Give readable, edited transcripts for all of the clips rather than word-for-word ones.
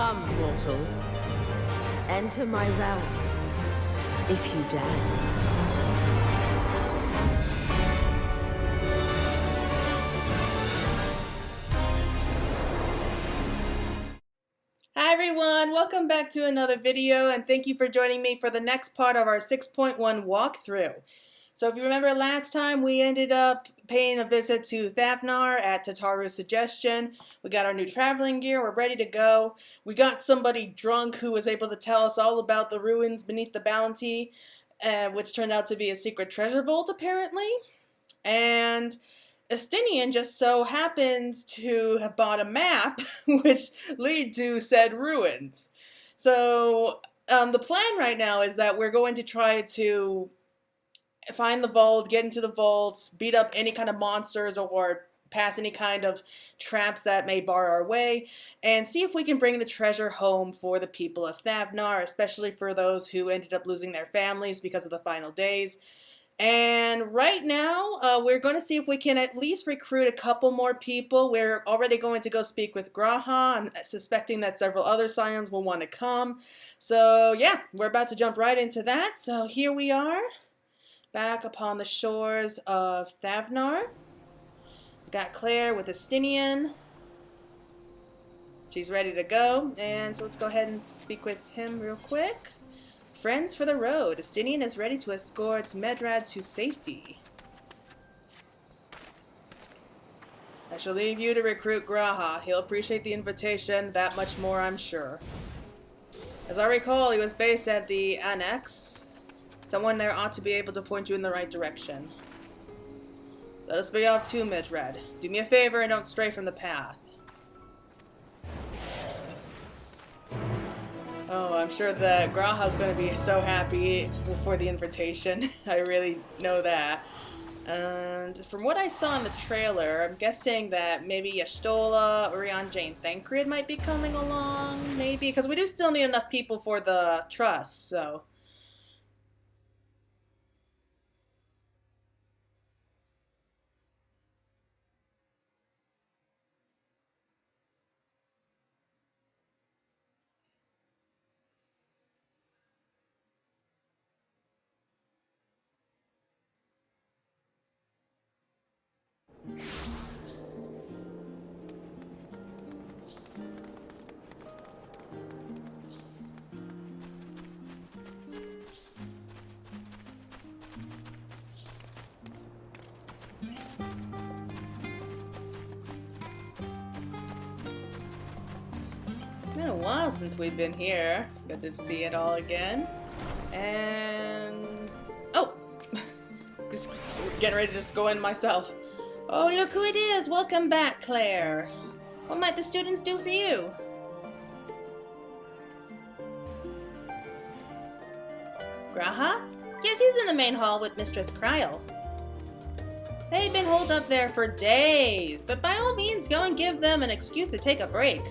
Come, mortals. Enter my realm, if you dare. Hi everyone, welcome back to another video, and thank you for joining me for the next part of our 6.1 walkthrough. So if you remember last time, we ended up paying a visit to Thavnar at Tataru's suggestion. We got our new traveling gear, we're ready to go. We got somebody drunk who was able to tell us all about the ruins beneath the bounty, which turned out to be a secret treasure vault apparently. And Estinian just so happens to have bought a map which lead to said ruins. So the plan right now is that we're going to try to find the vault, get into the vaults, beat up any kind of monsters or pass any kind of traps that may bar our way, and see if we can bring the treasure home for the people of Thavnar, especially for those who ended up losing their families because of the final days. And right now, we're going to see if we can at least recruit a couple more people. We're already going to go speak with Graha. I'm suspecting that several other Scions will want to come. So yeah, we're about to jump right into that. So here we are, back upon the shores of Thavnar. We've got Claire with Estinian. She's ready to go. And so let's go ahead and speak with him real quick. Friends for the road. Estinian is ready to escort Medrad to safety. I shall leave you to recruit Graha. He'll appreciate the invitation, that much more I'm sure. As I recall, he was based at the Annex. Someone there ought to be able to point you in the right direction. Let us be off too, Medrad. Do me a favor and don't stray from the path. Oh, I'm sure that Graha's going to be so happy for the invitation. I really know that. And from what I saw in the trailer, I'm guessing that maybe Y'shtola, Urian, Jane, Thancred might be coming along, maybe? Because we do still need enough people for the trust, so... It's been a while since we've been here. Good to see it all again. And... oh! Just getting ready to just go in myself. Oh, look who it is! Welcome back, Claire! What might the students do for you? Graha? Yes, he's in the main hall with Mistress Kryl. They've been holed up there for days, but by all means go and give them an excuse to take a break.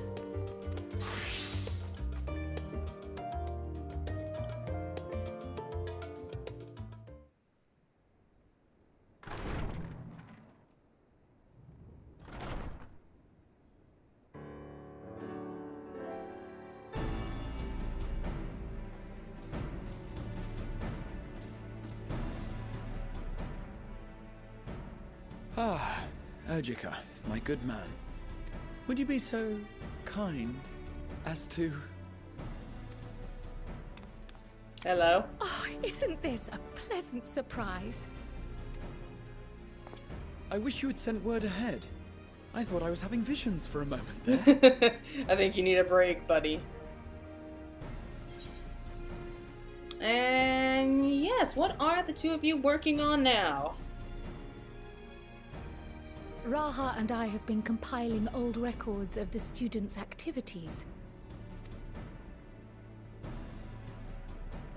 Ah, Urgika, my good man. Would you be so kind as to... Hello. Oh, isn't this a pleasant surprise? I wish you had sent word ahead. I thought I was having visions for a moment there. I think you need a break, buddy. And yes, what are the two of you working on now? Raha and I have been compiling old records of the students' activities.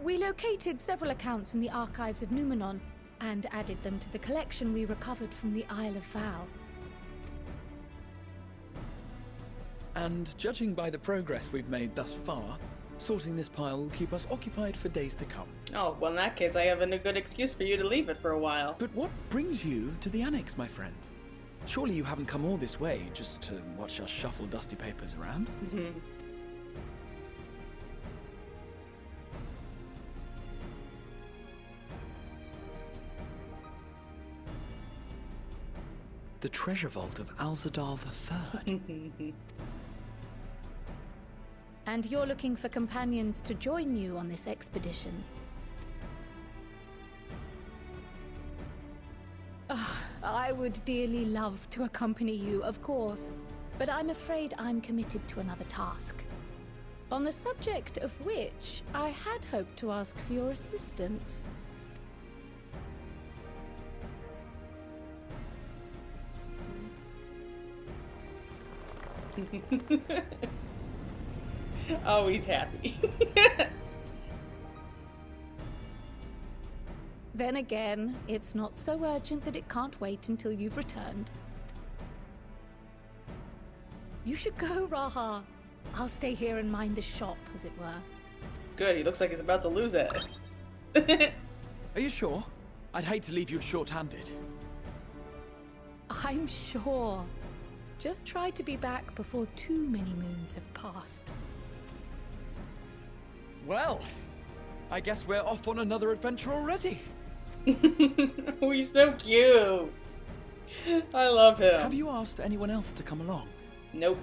We located several accounts in the archives of Numenon and added them to the collection we recovered from the Isle of Vow. And judging by the progress we've made thus far, sorting this pile will keep us occupied for days to come. Oh, well in that case I have a good excuse for you to leave it for a while. But what brings you to the Annex, my friend? Surely you haven't come all this way just to watch us shuffle dusty papers around? The treasure vault of Alzadaal III. And you're looking for companions to join you on this expedition. I would dearly love to accompany you, of course, but I'm afraid I'm committed to another task. On the subject of which, I had hoped to ask for your assistance. Oh, he's happy. Then again, it's not so urgent that it can't wait until you've returned. You should go, Raha. I'll stay here and mind the shop, as it were. Good, he looks like he's about to lose it. Are you sure? I'd hate to leave you short-handed. I'm sure. Just try to be back before too many moons have passed. Well, I guess we're off on another adventure already. Oh, he's so cute. I love him. Have you asked anyone else to come along? Nope.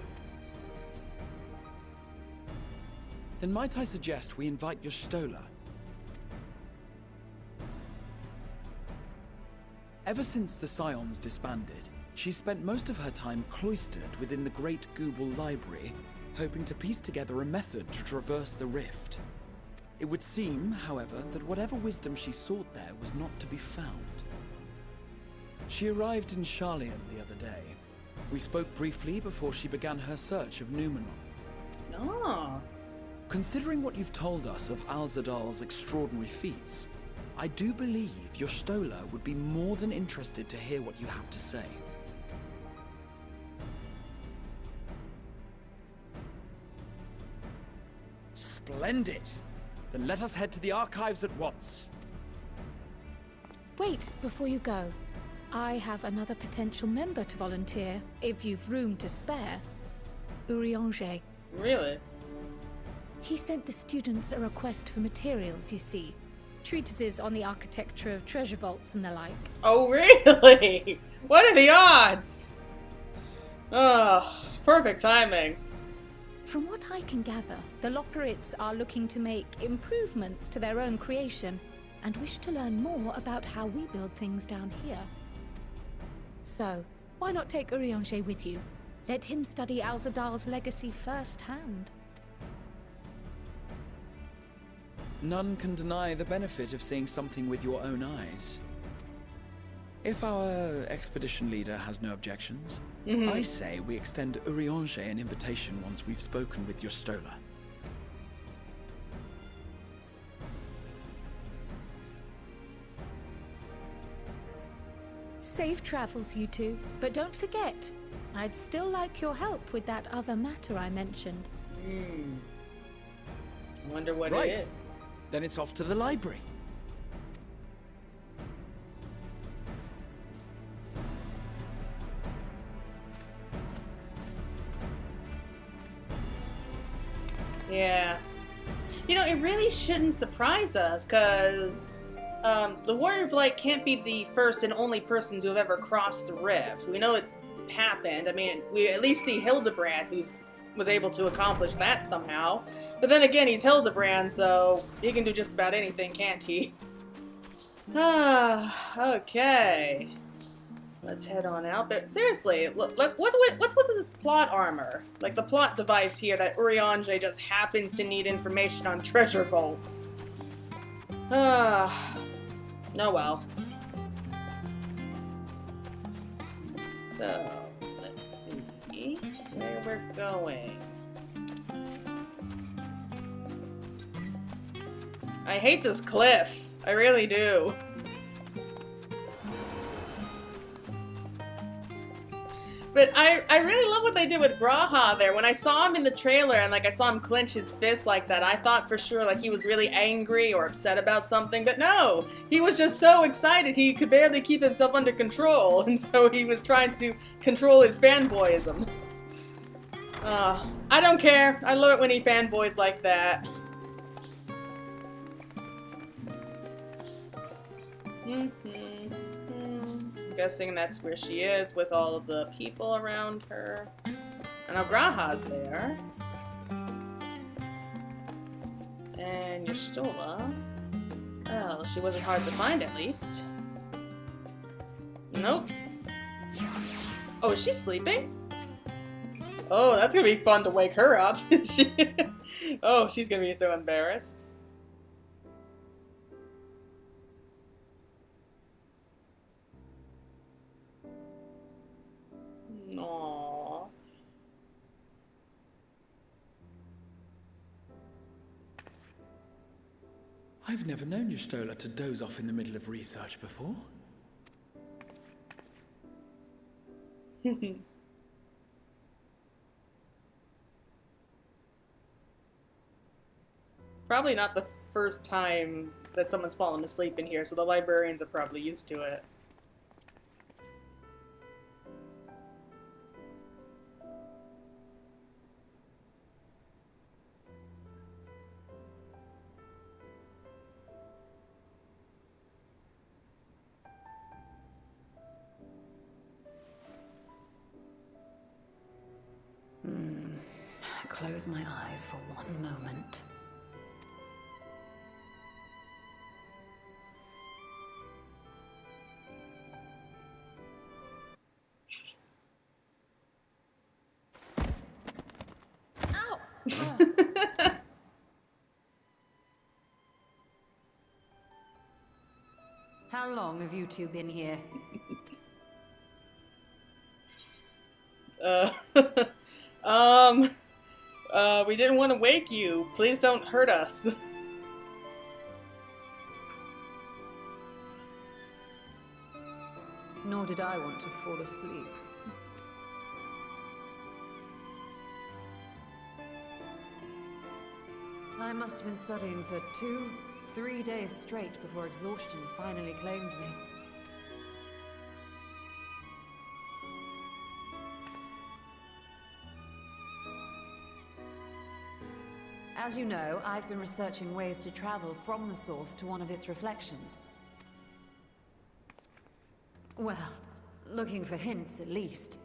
Then might I suggest we invite your Stola? Ever since the Scions disbanded, she's spent most of her time cloistered within the Great Gooble Library, hoping to piece together a method to traverse the rift. It would seem, however, that whatever wisdom she sought there was not to be found. She arrived in Sharlayan the other day. We spoke briefly before she began her search of Numenor. Oh. Considering what you've told us of Alzadaal's extraordinary feats, I do believe your Stola would be more than interested to hear what you have to say. Splendid! Then let us head to the archives at once. Wait, before you go. I have another potential member to volunteer, if you've room to spare. Urianger. Really? He sent the students a request for materials, you see. Treatises on the architecture of treasure vaults and the like. Oh, really? What are the odds? Oh, perfect timing. From what I can gather, the Loporrits are looking to make improvements to their own creation and wish to learn more about how we build things down here. So, why not take Urianger with you? Let him study Alzadaal's legacy firsthand. None can deny the benefit of seeing something with your own eyes. If our expedition leader has no objections, I say we extend Urianger an invitation once we've spoken with your Stola. Safe travels, you two. But don't forget, I'd still like your help with that other matter I mentioned. I wonder what Right. it is. Then it's off to the library. Yeah. You know, it really shouldn't surprise us, because the Warrior of Light can't be the first and only person to have ever crossed the rift. We know it's happened. I mean, we at least see Hildebrand, who's was able to accomplish that somehow. But then again, he's Hildebrand, so he can do just about anything, can't he? Okay. Let's head on out. But seriously, look, what's with this plot armor? Like the plot device here that Urianger just happens to need information on treasure vaults. Oh well. So, let's see where we're going. I hate this cliff. I really do. But I really love what they did with Graha there. When I saw him in the trailer and like I saw him clench his fist like that, I thought for sure like he was really angry or upset about something. But no, he was just so excited he could barely keep himself under control, and so he was trying to control his fanboyism. I don't care. I love it when he fanboys like that. Guessing that's where she is with all of the people around her. And now Graha's there. And Y'shtola. Well, she wasn't hard to find at least. Nope. Oh, is she sleeping? Oh, that's gonna be fun to wake her up. Oh, she's gonna be so embarrassed. Aww. I've never known Y'shtola to doze off in the middle of research before. Probably not the first time that someone's fallen asleep in here, so the librarians are probably used to it. Close my eyes for one moment. Ow! How long have you two been here? We didn't want to wake you. Please don't hurt us. Nor did I want to fall asleep. I must have been studying for 2-3 days straight before exhaustion finally claimed me. As you know, I've been researching ways to travel from the source to one of its reflections. Well, looking for hints at least.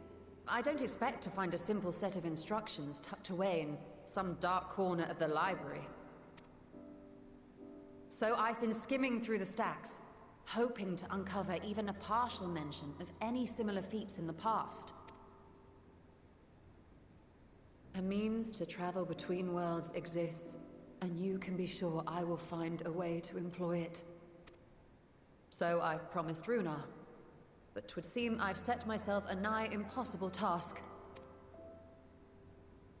I don't expect to find a simple set of instructions tucked away in some dark corner of the library. So I've been skimming through the stacks, hoping to uncover even a partial mention of any similar feats in the past. A means to travel between worlds exists, and you can be sure I will find a way to employ it. So I promised Runar, but 'twould seem I've set myself a nigh impossible task.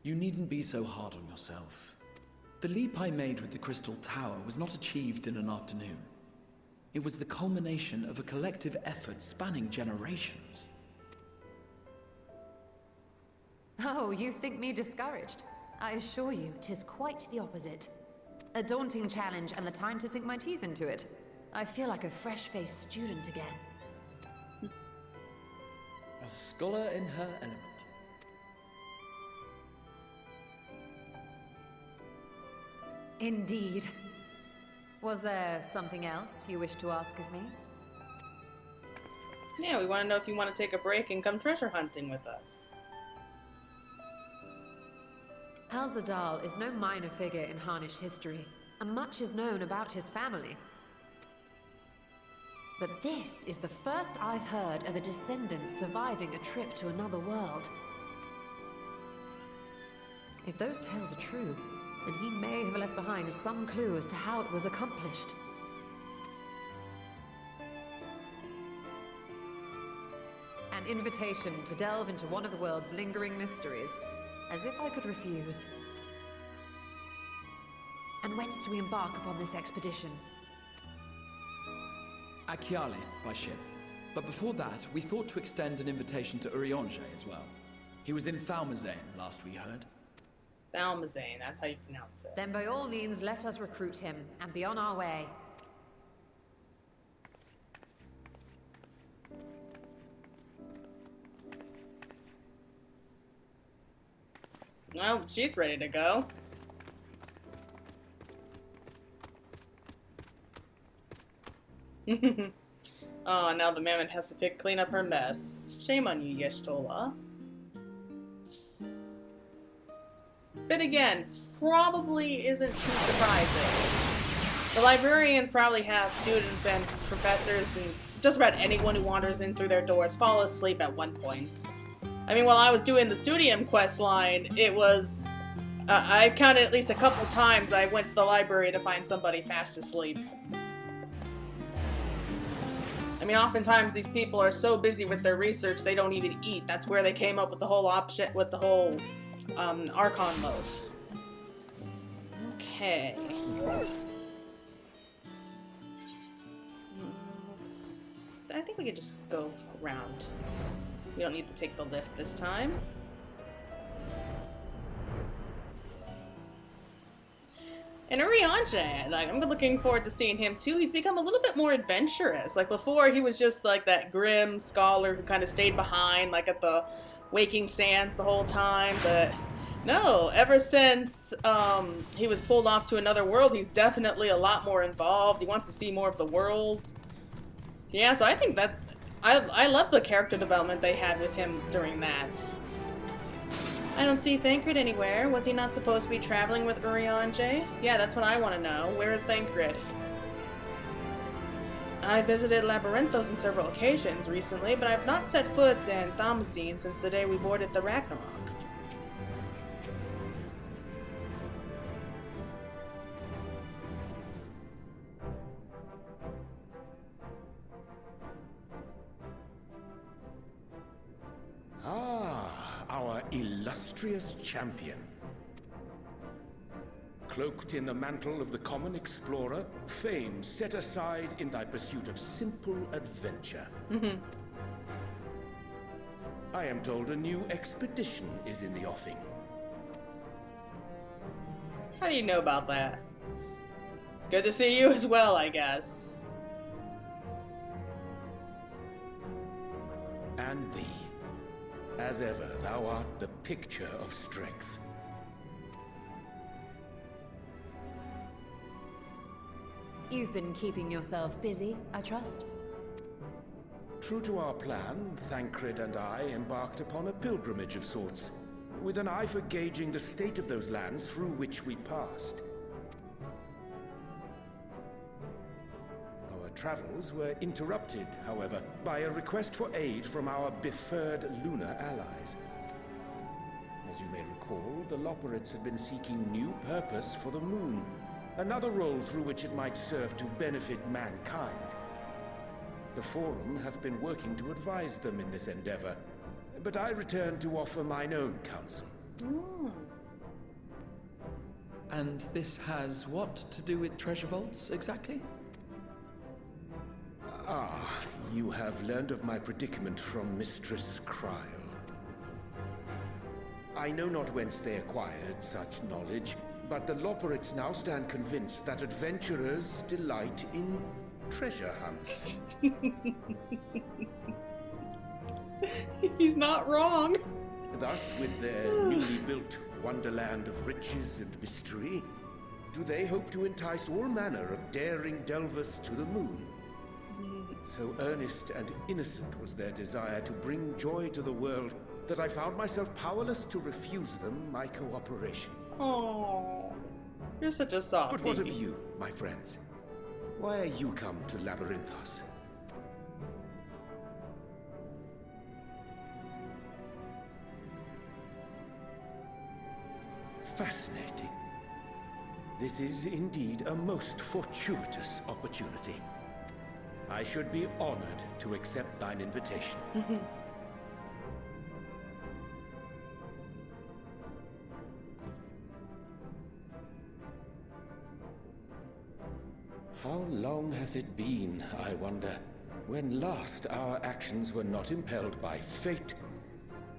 You needn't be so hard on yourself. The leap I made with the Crystal Tower was not achieved in an afternoon. It was the culmination of a collective effort spanning generations. Oh, you think me discouraged? I assure you, 'tis quite the opposite. A daunting challenge and the time to sink my teeth into it. I feel like a fresh-faced student again. A scholar in her element. Indeed. Was there something else you wish to ask of me? Yeah, we want to know if you want to take a break and come treasure hunting with us. Alzadaal is no minor figure in Harnish history, and much is known about his family. But this is the first I've heard of a descendant surviving a trip to another world. If those tales are true, then he may have left behind some clue as to how it was accomplished. An invitation to delve into one of the world's lingering mysteries. As if I could refuse. And whence do we embark upon this expedition? Akyale by ship. But before that, we thought to extend an invitation to Urianger as well. He was in Thalmazane last we heard. Thalmazane, that's how you pronounce it. Then by all means, let us recruit him and be on our way. Well, she's ready to go. Oh, now the mammoth has to clean up her mess. Shame on you, Yeshtola. But again, probably isn't too surprising. The librarians probably have students and professors and just about anyone who wanders in through their doors fall asleep at one point. I mean, while I was doing the Studium quest line, it was... I counted at least a couple times I went to the library to find somebody fast asleep. I mean, oftentimes these people are so busy with their research they don't even eat. That's where they came up with the whole Archon loaf. Okay. I think we could just go around. We don't need to take the lift this time. And Urianger, like, I'm looking forward to seeing him too. He's become a little bit more adventurous. Like before, he was just like that grim scholar who kind of stayed behind, like at the Waking Sands the whole time. But no, ever since he was pulled off to another world, he's definitely a lot more involved. He wants to see more of the world. Yeah, so I think that I love the character development they had with him during that. I don't see Thancred anywhere. Was he not supposed to be traveling with Urianger? Yeah, that's what I want to know. Where is Thancred? I visited Labyrinthos on several occasions recently, but I've not set foot in Thomazine since the day we boarded the Ragnarok. Our illustrious champion. Cloaked in the mantle of the common explorer, fame set aside in thy pursuit of simple adventure. I am told a new expedition is in the offing. How do you know about that? Good to see you as well, I guess. And thee. As ever, thou art the picture of strength. You've been keeping yourself busy, I trust? True to our plan, Thancred and I embarked upon a pilgrimage of sorts, with an eye for gauging the state of those lands through which we passed. Our travels were interrupted, however, by a request for aid from our befurred lunar allies. As you may recall, the Loporrits had been seeking new purpose for the moon, another role through which it might serve to benefit mankind. The Forum hath been working to advise them in this endeavor, but I return to offer mine own counsel. And this has what to do with treasure vaults, exactly? Ah, you have learned of my predicament from Mistress Kryl. I know not whence they acquired such knowledge, but the Loporrits now stand convinced that adventurers delight in treasure hunts. He's not wrong. Thus, with their newly built wonderland of riches and mystery, do they hope to entice all manner of daring delvers to the moon. So earnest and innocent was their desire to bring joy to the world that I found myself powerless to refuse them my cooperation. Oh, you're such a softie. But what of you, my friends? Why are you come to Labyrinthos? Fascinating. This is indeed a most fortuitous opportunity. I should be honored to accept thine invitation. How long hath it been, I wonder, when last our actions were not impelled by fate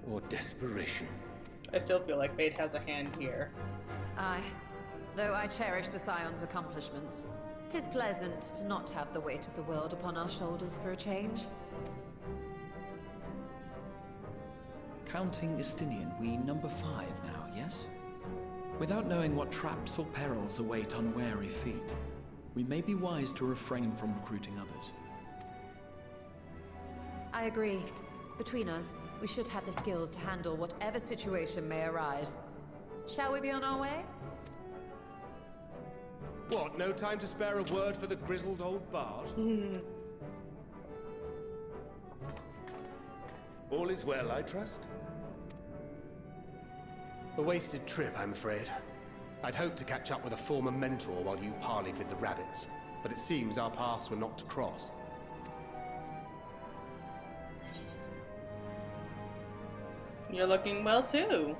or desperation? I still feel like fate has a hand here. Aye. Though I cherish the Scion's accomplishments, 'tis pleasant to not have the weight of the world upon our shoulders for a change. Counting Istinian, we number 5 now, yes? Without knowing what traps or perils await unwary feet, we may be wise to refrain from recruiting others. agree. Between us, we should have the skills to handle whatever situation may arise. Shall we be on our way? What, no time to spare a word for the grizzled old bard? All is well, I trust? A wasted trip, I'm afraid. I'd hoped to catch up with a former mentor while you parleyed with the rabbits, but it seems our paths were not to cross. You're looking well, too.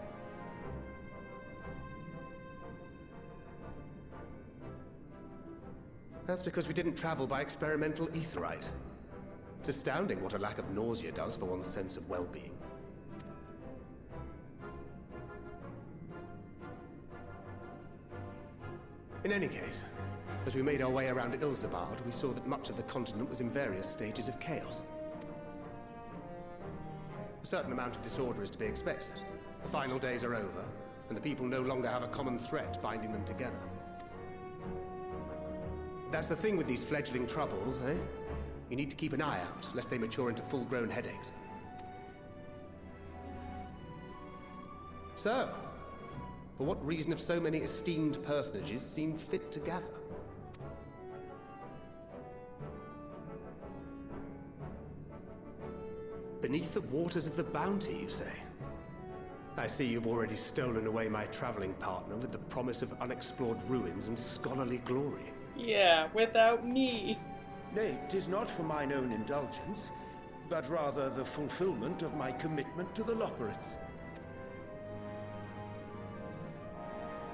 That's because we didn't travel by experimental etherite. It's astounding what a lack of nausea does for one's sense of well-being. In any case, as we made our way around Alzadaal, we saw that much of the continent was in various stages of chaos. A certain amount of disorder is to be expected. The final days are over, and the people no longer have a common threat binding them together. That's the thing with these fledgling troubles, eh? You need to keep an eye out, lest they mature into full-grown headaches. So, for what reason have so many esteemed personages seemed fit to gather? Beneath the waters of the Bounty, you say? I see you've already stolen away my traveling partner with the promise of unexplored ruins and scholarly glory. Yeah, without me. Nay, 'tis not for mine own indulgence, but rather the fulfillment of my commitment to the Loporrits.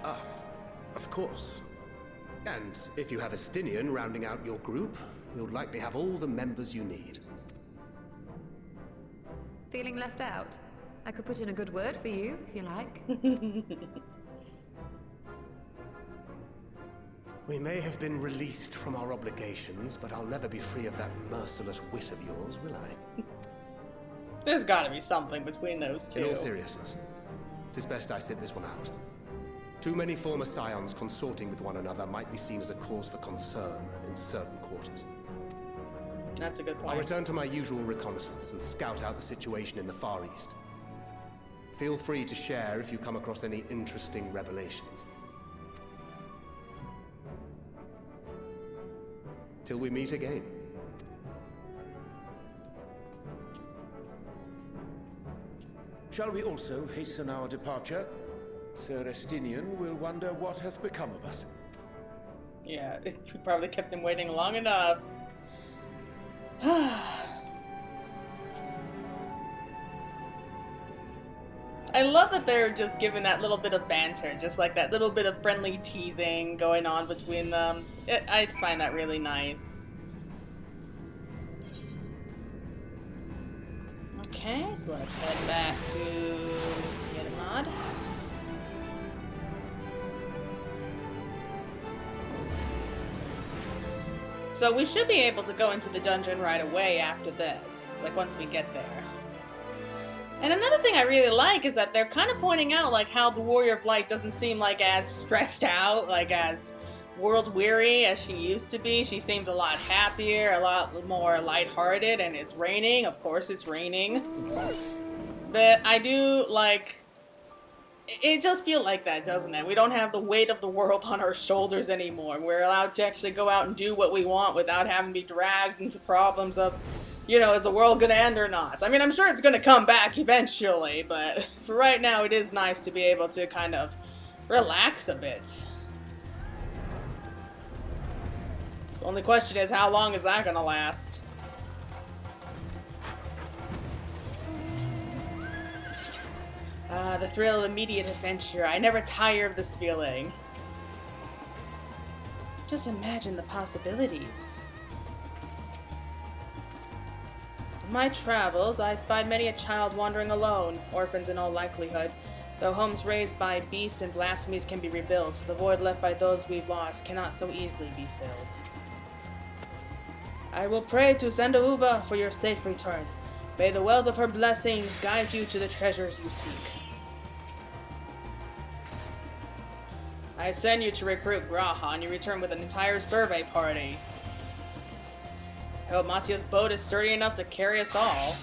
Ah, of course. And if you have Estinian rounding out your group, you'll likely have all the members you need. Feeling left out? I could put in a good word for you, if you like. We may have been released from our obligations, but I'll never be free of that merciless wit of yours, will I? There's gotta be something between those two. In all seriousness, 'tis best I sit this one out. Too many former scions consorting with one another might be seen as a cause for concern in certain quarters. That's a good point. I'll return to my usual reconnaissance and scout out the situation in the Far East. Feel free to share if you come across any interesting revelations. Till we meet again. Shall we also hasten our departure? Sir Estinian will wonder what hath become of us. Yeah, we probably kept him waiting long enough. I love that they're just giving that little bit of banter, just like that little bit of friendly teasing going on between them. I find that really nice. Okay, so let's head back to Yedamad. So we should be able to go into the dungeon right away after this, like once we get there. And another thing I really like is that they're kind of pointing out like how the Warrior of Light doesn't seem like as stressed out, like as world weary as she used to be. She seems a lot happier, a lot more lighthearted, and it's raining. Of course it's raining. But I do like... It does feel like that, doesn't it? We don't have the weight of the world on our shoulders anymore. We're allowed to actually go out and do what we want without having to be dragged into problems of, you know, is the world gonna end or not? I mean, I'm sure it's gonna come back eventually, but for right now, it is nice to be able to kind of relax a bit. The only question is, how long is that gonna last? The thrill of immediate adventure. I never tire of this feeling. Just imagine the possibilities. In my travels, I spied many a child wandering alone, orphans in all likelihood. Though homes raised by beasts and blasphemies can be rebuilt, the void left by those we've lost cannot so easily be filled. I will pray to Sandauva for your safe return. May the wealth of her blessings guide you to the treasures you seek. I send you to recruit Graha, and you return with an entire survey party. I hope Matsu's boat is sturdy enough to carry us all.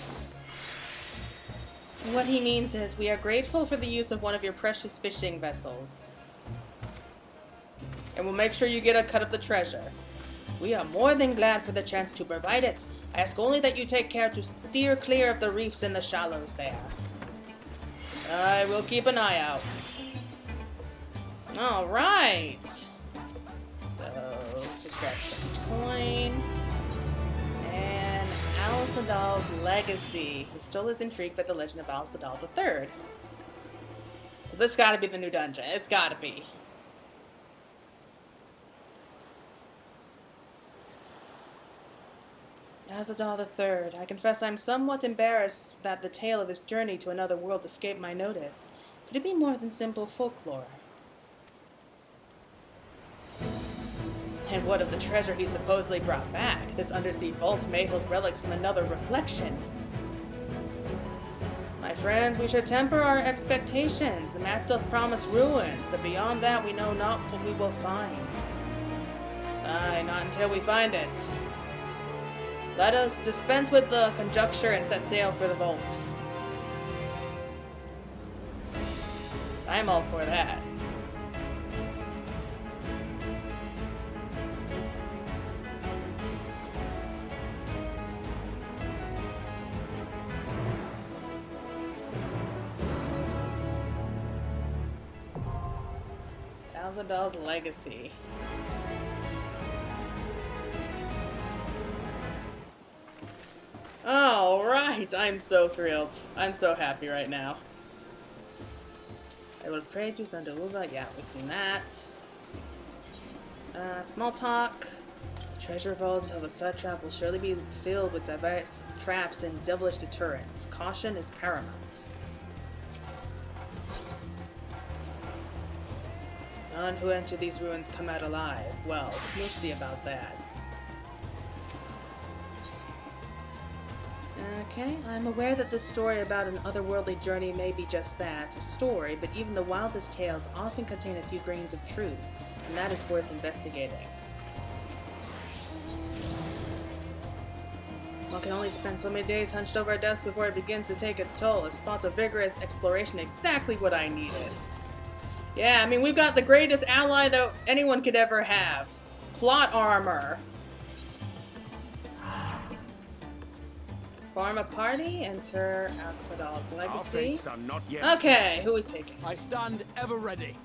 What he means is, we are grateful for the use of one of your precious fishing vessels. And we'll make sure you get a cut of the treasure. We are more than glad for the chance to provide it. I ask only that you take care to steer clear of the reefs in the shallows there. I will keep an eye out. Alright. So, let's just grab some coin. And Alzadaal's Legacy, who still is intrigued by the legend of Alzadaal III. So this gotta be the new dungeon. It's gotta be. Alzadaal III. I confess I'm somewhat embarrassed that the tale of his journey to another world escaped my notice. Could it be more than simple folklore? And what of the treasure he supposedly brought back? This undersea vault may hold relics from another reflection. My friends, we should temper our expectations. The map doth promise ruins, but beyond that we know not what we will find. Aye, not until we find it. Let us dispense with the conjecture and set sail for the vault. I'm all for that. Alzadaal's Legacy. Alright, I'm so thrilled. I'm so happy right now. I will pray to Sandaluva. Yeah, we've seen that. Small talk. Treasure vaults of a satrap will surely be filled with diverse traps and devilish deterrents. Caution is paramount. None who enter these ruins come out alive. Well, we'll see about that. Okay, I'm aware that this story about an otherworldly journey may be just that, a story, but even the wildest tales often contain a few grains of truth, and that is worth investigating. One can only spend so many days hunched over a desk before it begins to take its toll. A spot of vigorous exploration, exactly what I needed. Yeah, I mean, we've got the greatest ally that anyone could ever have. Plot armor. Form a party, enter Alzadaal's Legacy. Okay, who are we taking? I stand ever ready.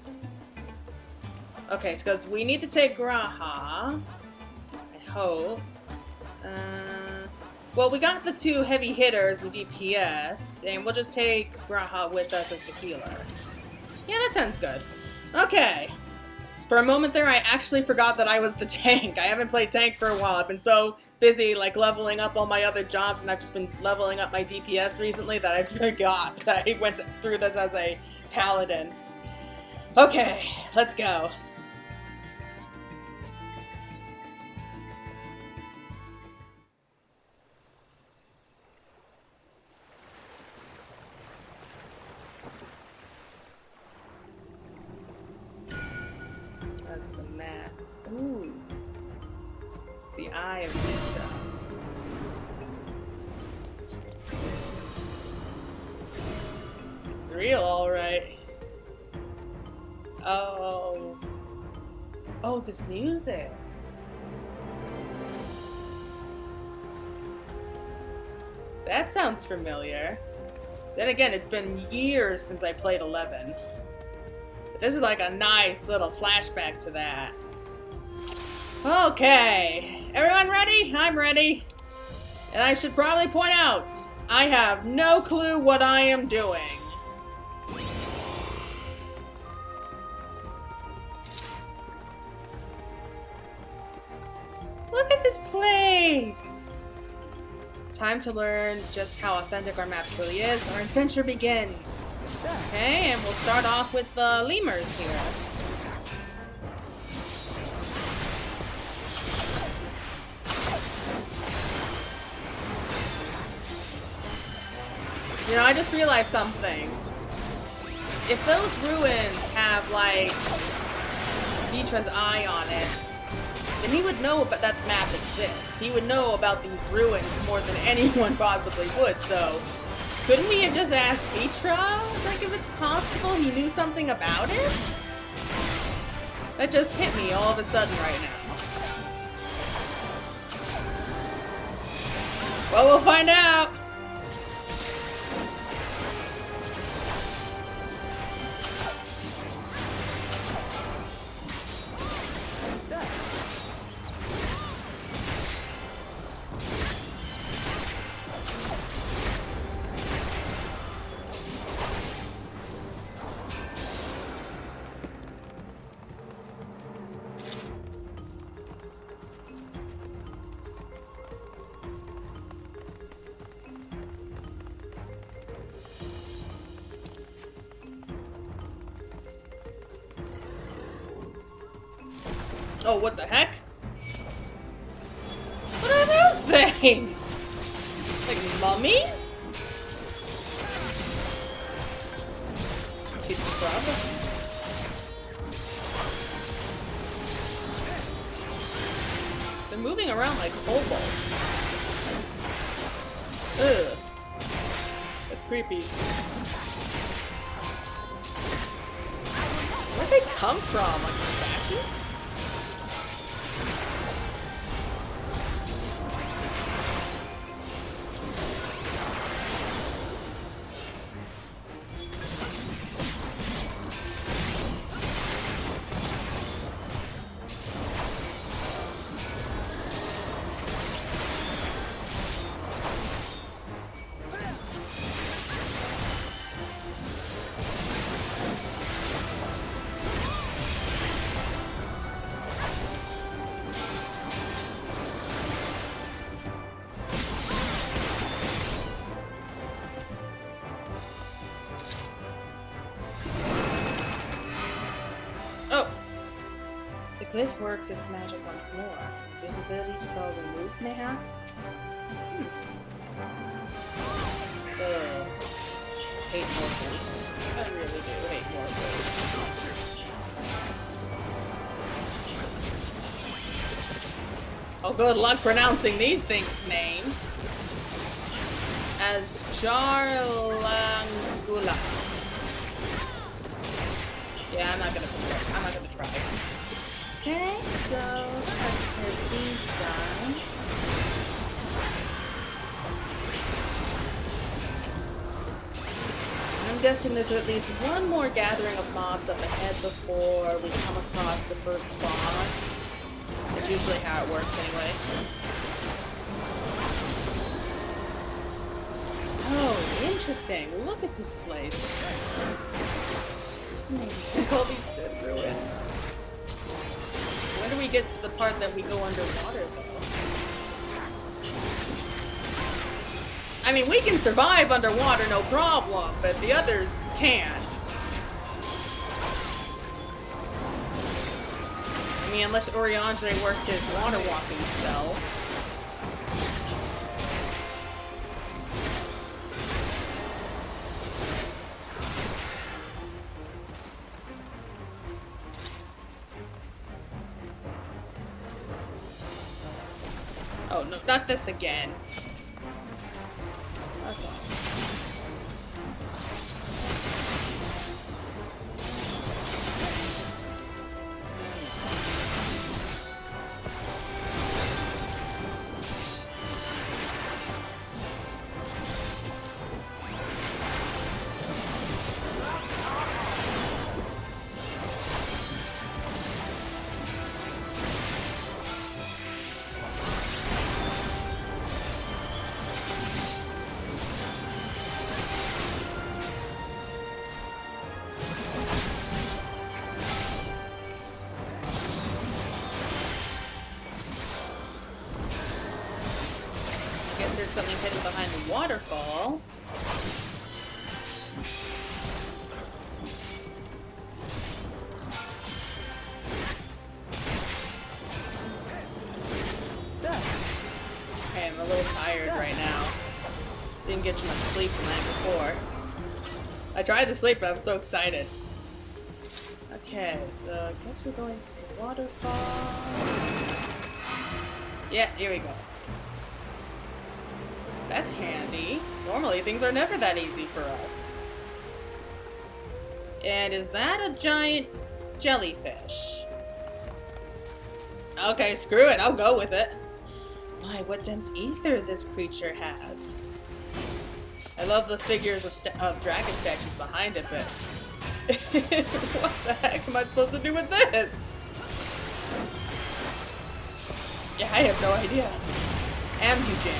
Okay, because we need to take Graha. I hope. Well, we got the two heavy hitters with DPS, and we'll just take Graha with us as the healer. Yeah, that sounds good. Okay. For a moment there, I actually forgot that I was the tank. I haven't played tank for a while. I've been so busy, like, leveling up all my other jobs, and I've just been leveling up my DPS recently that I forgot that I went through this as a paladin. Okay, let's go. That's the map. Ooh. It's the Eye of Nisha. It's real, alright. Oh. Oh, this music. That sounds familiar. Then again, it's been years since I played 11. This is like a nice little flashback to that. Okay, everyone ready? I'm ready. And I should probably point out, I have no clue what I am doing. Look at this place. Time to learn just how authentic our map truly is. Our adventure begins. Okay, and we'll start off with the lemurs here. You know, I just realized something. If those ruins have, like, Vitra's eye on it, then he would know about that map exists. He would know about these ruins more than anyone possibly would, so couldn't he have just asked Mitra, like, if it's possible he knew something about it? That just hit me all of a sudden right now. Well, we'll find out! Oh, what the heck? What are those things? Like mummies? Cute scrub. They're moving around like kobolds. Ugh. That's creepy. Where'd they come from? Like the statues? The glyph works its magic once more. Visibility spell removed, mayhap? Ugh. Hate mortals. I really do hate mortals. Oh, good luck pronouncing these things' names. As Jarlangula. Yeah, I'm not gonna try. Okay, so let's hit these guys. I'm guessing there's at least one more gathering of mobs up ahead before we come across the first boss. That's usually how it works anyway. So interesting. Look at this place. Look at all these dead ruins. When do we get to the part that we go underwater, though? I mean, we can survive underwater, no problem, but the others can't. I mean, unless Oriandre worked his water walking spell. Oh, no, not this again. Okay. There's something hidden behind the waterfall. Okay, I'm a little tired right now. Didn't get too much sleep the night before. I tried to sleep, but I was so excited. Okay, so I guess we're going through the waterfall. Yeah, here we go. That's handy. Normally things are never that easy for us. And is that a giant jellyfish? Okay, screw it. I'll go with it. My, what dense ether this creature has. I love the figures of dragon statues behind it, but what the heck am I supposed to do with this? Yeah, I have no idea. Ambujam.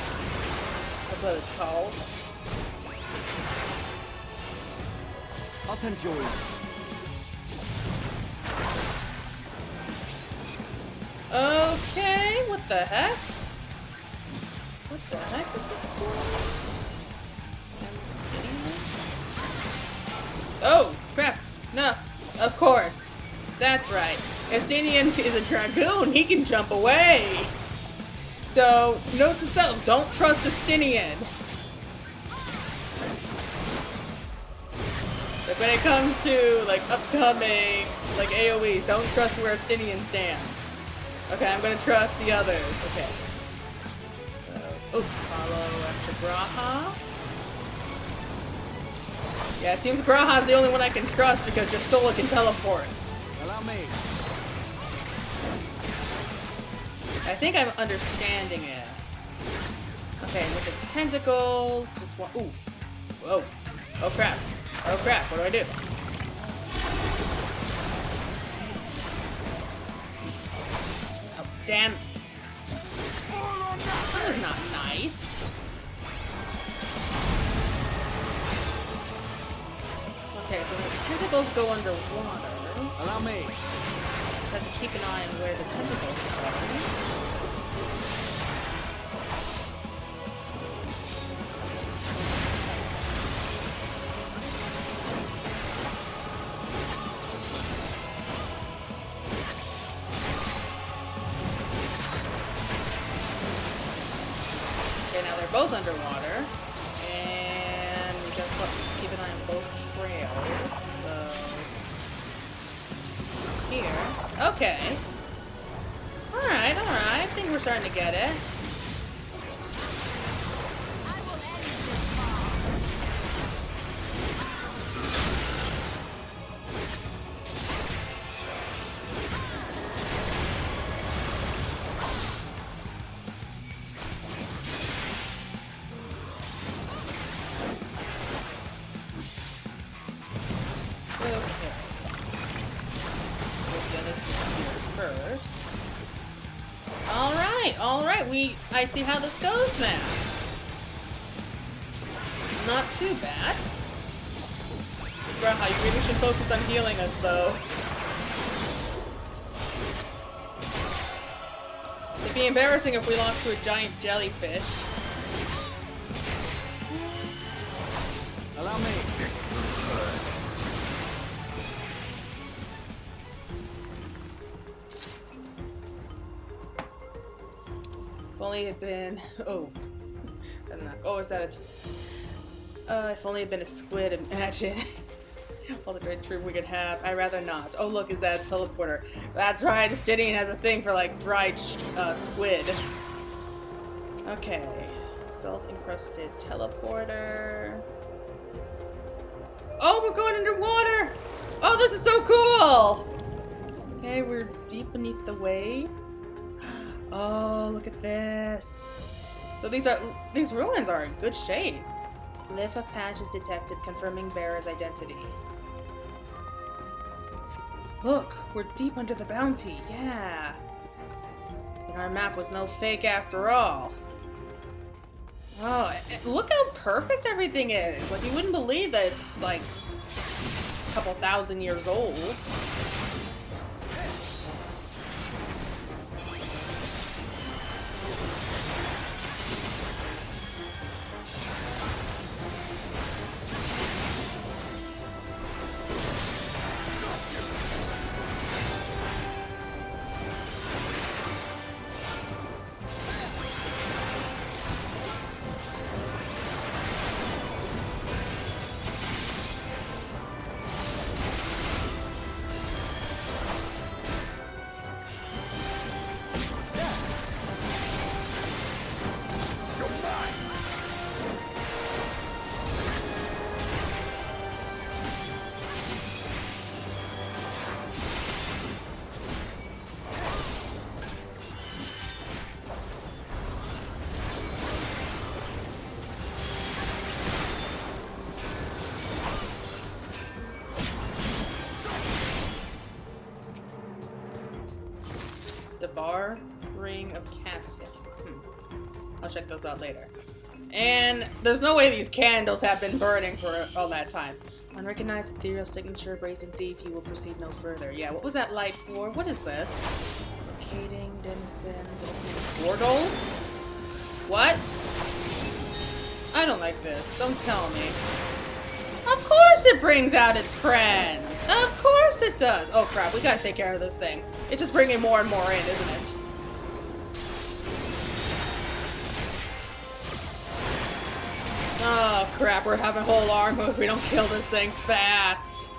That's what it's called. I'll tend to your ears. Okay, what the heck? What the heck is it for? Oh, crap. No, of course. That's right. Estinian is a dragoon. He can jump away. So, note to self, don't trust Estinian. Like when it comes to like upcoming like AoEs, don't trust where Estinian stands. Okay, I'm gonna trust the others. Okay. So, follow after Graha. Yeah, it seems Graha's the only one I can trust because Justola can teleport. Allow me. I think I'm understanding it. Okay, with its tentacles, just one. Ooh. Whoa. Oh crap. Oh crap, what do I do? Oh, damn. That was not nice. Okay, so when its tentacles go underwater. Allow me. Just have to keep an eye on where the tentacles go. Okay, now they're both underwater. And we just keep an eye on both trails. So here. Okay. Alright, alright. I think we're starting to get it. Alright, I see how this goes now. Not too bad. Graha, you really should focus on healing us, though. It'd be embarrassing if we lost to a giant jellyfish. Allow me. This will hurt. If only it had been... Oh. Oh, is that it? If only it had been a squid, imagine. All the great troop we could have. I'd rather not. Oh, look, is that a teleporter? That's right, Estinian has a thing for, like, dried squid. Okay. Salt-encrusted teleporter. Oh, we're going underwater! Oh, this is so cool! Okay, we're deep beneath the wave. Oh, look at this. So these ruins are in good shape. Glyph of patch is detected, confirming bearer's identity. Look, we're deep under the bounty. Yeah. And our map was no fake after all. Oh, look how perfect everything is. Like, you wouldn't believe that it's like a couple thousand years old. Debar, Ring of Casting. I'll check those out later. And there's no way these candles have been burning for all that time. Unrecognized ethereal signature, brazen thief, you will proceed no further. Yeah, what was that light for? What is this? Locating, denizens, opening portal? What? I don't like this. Don't tell me. Of course it brings out its friends! Of course it does! Oh crap, we gotta take care of this thing. It's just bringing more and more in, isn't it? Oh crap, we're having whole armor if we don't kill this thing fast.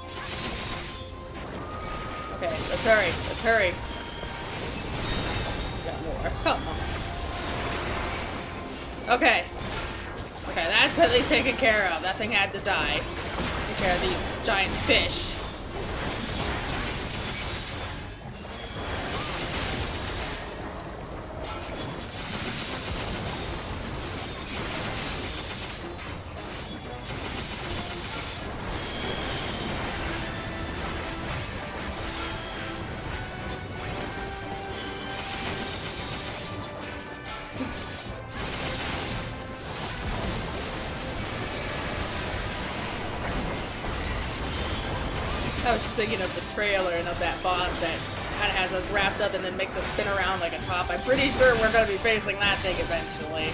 Okay, let's hurry. Let's hurry. Got more. Come on. Okay. Okay, that's at least taken care of. That thing had to die. Let's take care of these giant fish. I was just thinking of the trailer and of that boss that kind of has us wrapped up and then makes us spin around like a top. I'm pretty sure we're going to be facing that thing eventually.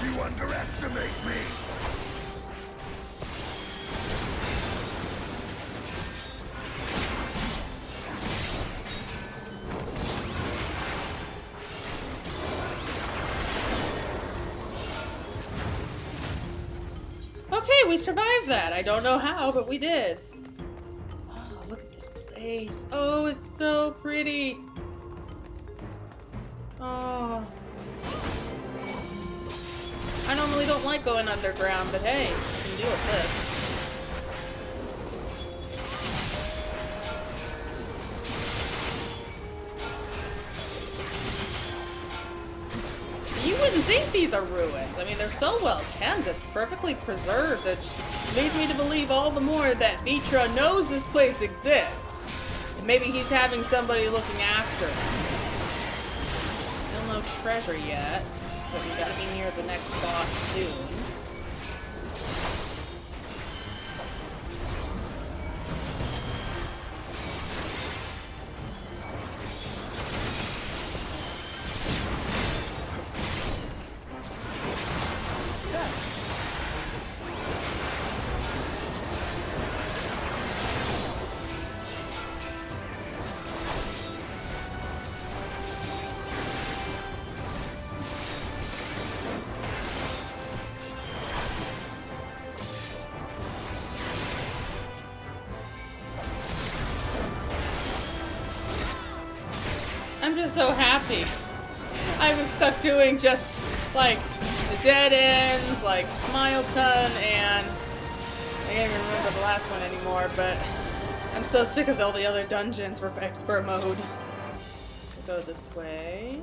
You underestimate me! Okay, we survived that. I don't know how, but we did. Oh, look at this place. Oh, it's so pretty. Oh. I normally don't like going underground, but hey, we can deal with this. You wouldn't think these are ruins. I mean, they're so well kept. It's perfectly preserved. It leads me to believe all the more that Mitra knows this place exists. And maybe he's having somebody looking after it. Still no treasure yet, but we gotta be near the next boss soon. I'm just so happy. I was stuck doing just like the dead ends, like Smileton, and I can't even remember the last one anymore, but I'm so sick of all the other dungeons for expert mode. We'll go this way.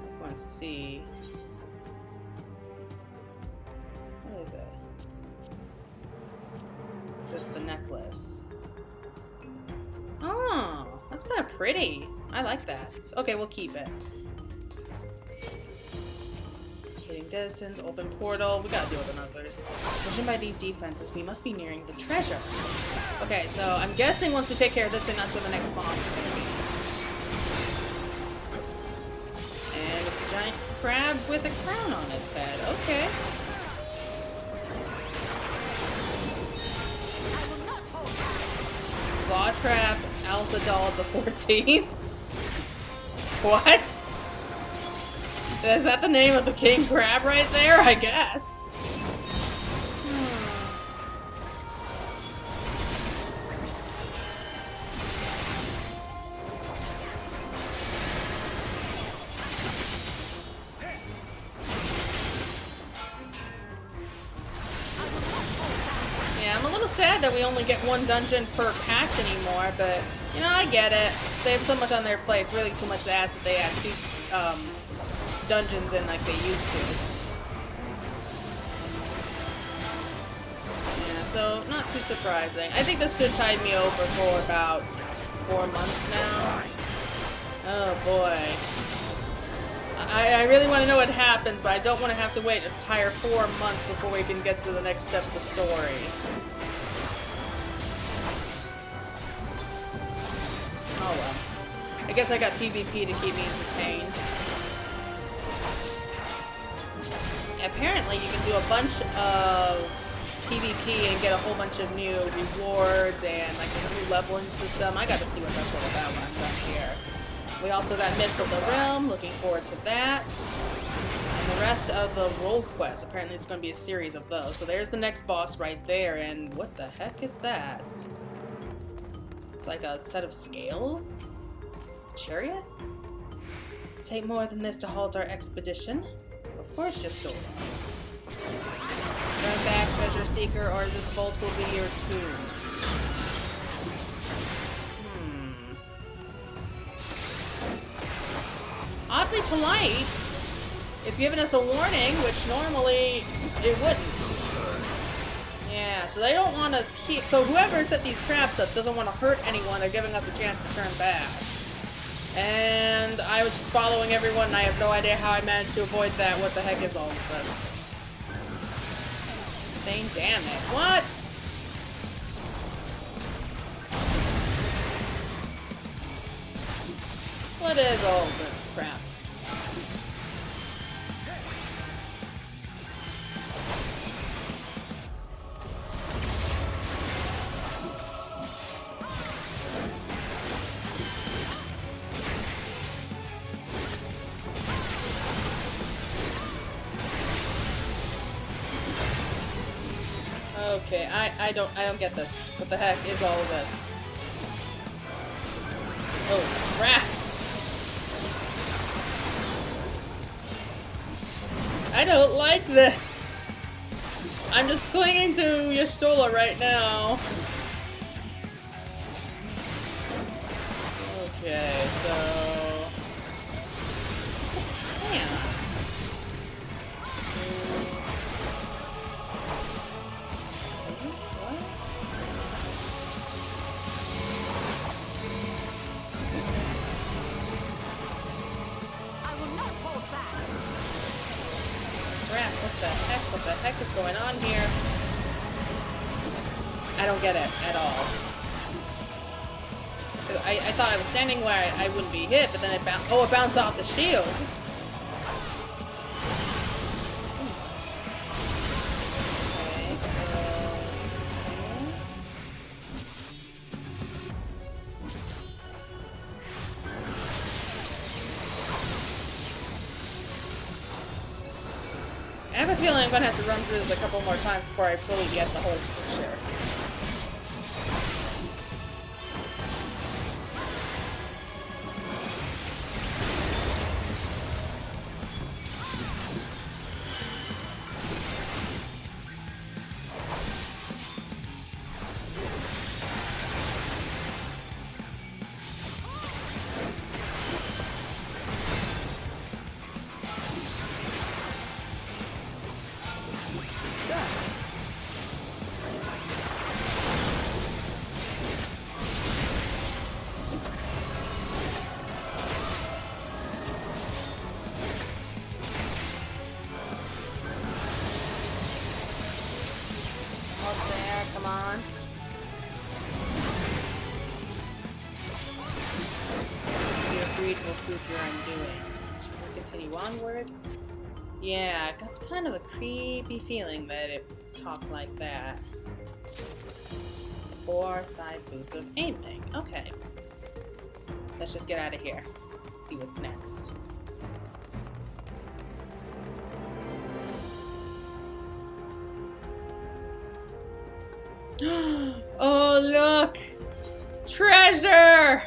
Let's go and see. What is it? That's the necklace. Oh, that's kind of pretty. I like that. Okay, we'll keep it. Hitting denizens, open portal. We gotta deal with others. Judging by these defenses, we must be nearing the treasure. Okay, so I'm guessing once we take care of this thing, that's where the next boss is gonna be. And it's a giant crab with a crown on its head. Okay. Claw Trap, Alzadaal III. What? Is that the name of the king crab right there? I guess. Yeah, I'm a little sad that we only get one dungeon per patch anymore, but, you know, I get it. They have so much on their plate, it's really too much to ask that they add 2 dungeons in like they used to. Yeah, so not too surprising. I think this should tide me over for about 4 months now. Oh boy. I really want to know what happens, but I don't want to have to wait an entire 4 months before we can get to the next step of the story. Oh well. I guess I got PvP to keep me entertained. Apparently you can do a bunch of PvP and get a whole bunch of new rewards and like a new leveling system. I got to see what that's all about when I'm done here. We also got Myths of the Realm, looking forward to that. And the rest of the role quests, apparently it's going to be a series of those. So there's the next boss right there, and what the heck is that? It's like a set of scales? A chariot? Take more than this to halt our expedition. Of course you stole it. Turn back, treasure seeker, or this vault will be your tomb. Oddly polite. It's giving us a warning, which normally it wouldn't. Yeah, so they don't want us here. So whoever set these traps up doesn't want to hurt anyone. They're giving us a chance to turn back. And I was just following everyone, and I have no idea how I managed to avoid that. What the heck is all of this? Insane damn it. What? What is all this crap? Okay, I don't get this. What the heck is all of this? Oh crap! I don't like this. I'm just clinging to Y'shtola right now. Okay, so yeah. What the heck is going on here? I don't get it at all. I thought I was standing where I wouldn't be hit, but then it bounced. Oh, it bounced off the shield. I have a feeling I'm gonna have to run through this a couple more times before I fully get the whole picture. Almost there, come on. You agreed will prove your undoing. Should we continue onward? Yeah, that's kind of a creepy feeling that it talked like that. 4 or 5 boots of aiming. Okay. Let's just get out of here. See what's next. Oh, look! Treasure!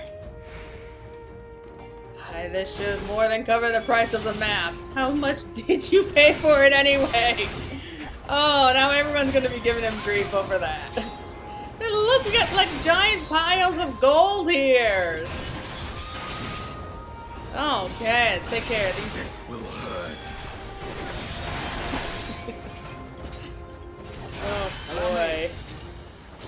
Hi, this should more than cover the price of the map. How much did you pay for it anyway? Oh, now everyone's gonna be giving him grief over that. Look, we got like giant piles of gold here. Okay, let's take care of these. This will hurt. Oh boy.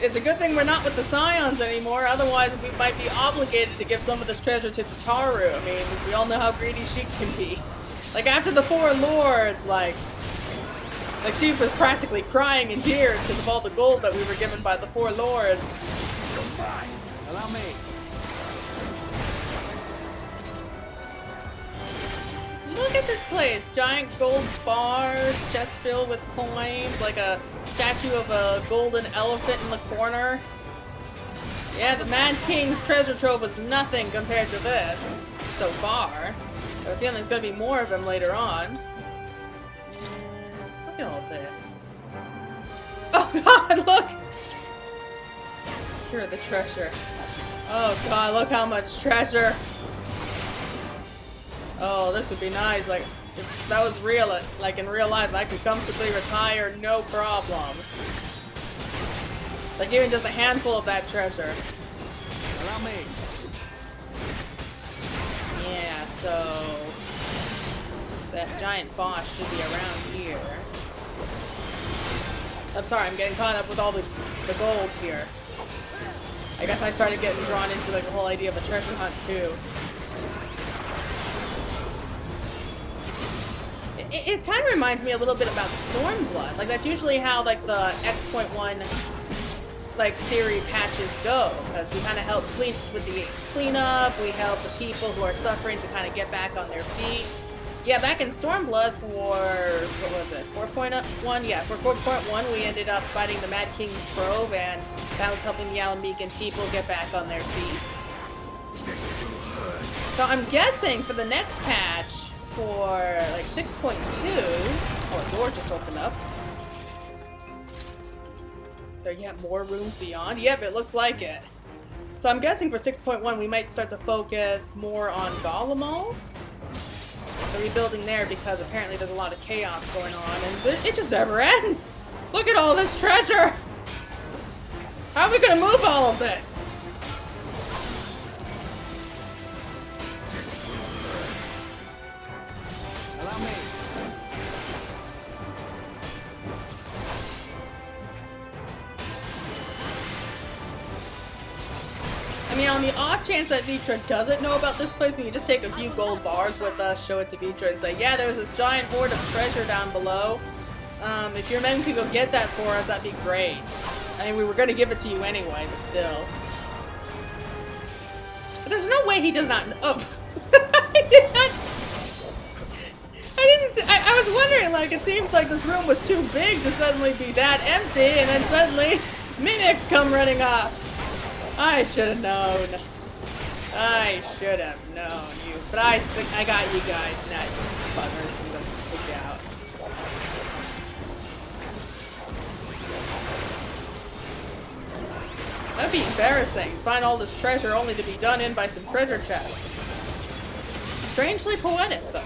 It's a good thing we're not with the Scions anymore, otherwise we might be obligated to give some of this treasure to Tataru. I mean, we all know how greedy she can be. Like, after the Four Lords, like she was practically crying in tears because of all the gold that we were given by the Four Lords. Allow me. Look at this place. Giant gold bars, chest filled with coins, like a statue of a golden elephant in the corner. Yeah, the Mad King's treasure trove was nothing compared to this so far. I have a feeling there's going to be more of them later on. Look at all this. Oh god, look! Here are the treasure. Oh god, look how much treasure! Oh, this would be nice. Like, if that was real, like in real life, I could comfortably retire, no problem. Like, even just a handful of that treasure. Allow me. Yeah, so that giant boss should be around here. I'm sorry, I'm getting caught up with all the gold here. I guess I started getting drawn into like the whole idea of a treasure hunt too. It kind of reminds me a little bit about Stormblood. Like, that's usually how like the X.1 like series patches go, because we kind of help clean with the cleanup. We help the people who are suffering to kind of get back on their feet. Yeah, back in Stormblood for what was it, 4.1? Yeah, for 4.1 we ended up fighting the Mad King's Trove, and that was helping the Alamecan people get back on their feet. So I'm guessing for the next patch, for like 6.2, oh, a door just opened up. There yet more rooms beyond? Yep, it looks like it. So I'm guessing for 6.1 we might start to focus more on Golemols. The rebuilding there, because apparently there's a lot of chaos going on and it just never ends. Look at all this treasure! How are we gonna move all of this? Allow me. I mean, on the off chance that Vitra doesn't know about this place, we can just take a few gold bars with us, show it to Vitra, and say, yeah, there's this giant hoard of treasure down below. If your men could go get that for us, that'd be great. I mean, we were going to give it to you anyway, but still. But there's no way he does not know. Oh. I was wondering, like, it seems like this room was too big to suddenly be that empty, and then suddenly mimics come running up. I should have known. I should have known you. But I got you guys now, you buggers. I'm gonna take you out. That'd be embarrassing. Find all this treasure only to be done in by some treasure chests. Strangely poetic, though.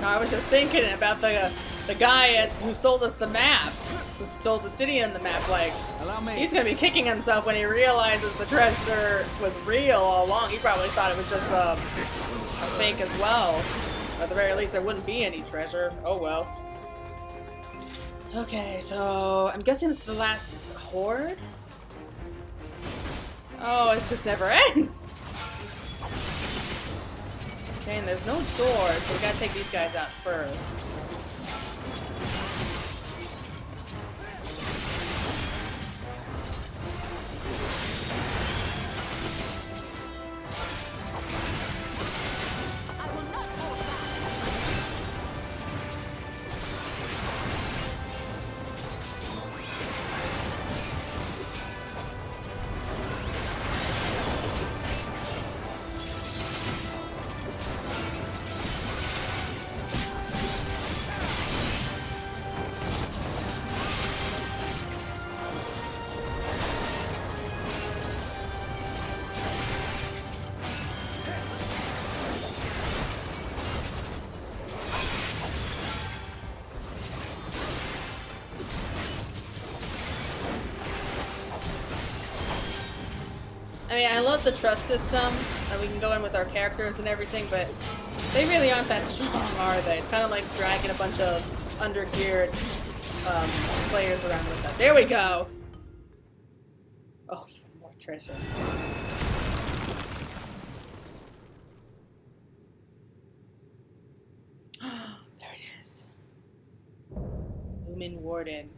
I was just thinking about the guy who sold us the map, who sold the city and the map. Like, he's gonna be kicking himself when he realizes the treasure was real all along. He probably thought it was just a fake as well. At the very least, there wouldn't be any treasure. Oh well. Okay, so I'm guessing this is the last horde. Oh, it just never ends. Okay, and there's no door, so we gotta take these guys out first. I mean, I love the trust system, and we can go in with our characters and everything, but they really aren't that strong, are they? It's kind of like dragging a bunch of undergeared players around with us. Here we go! Oh, even more treasure. There it is. Lumen Warden.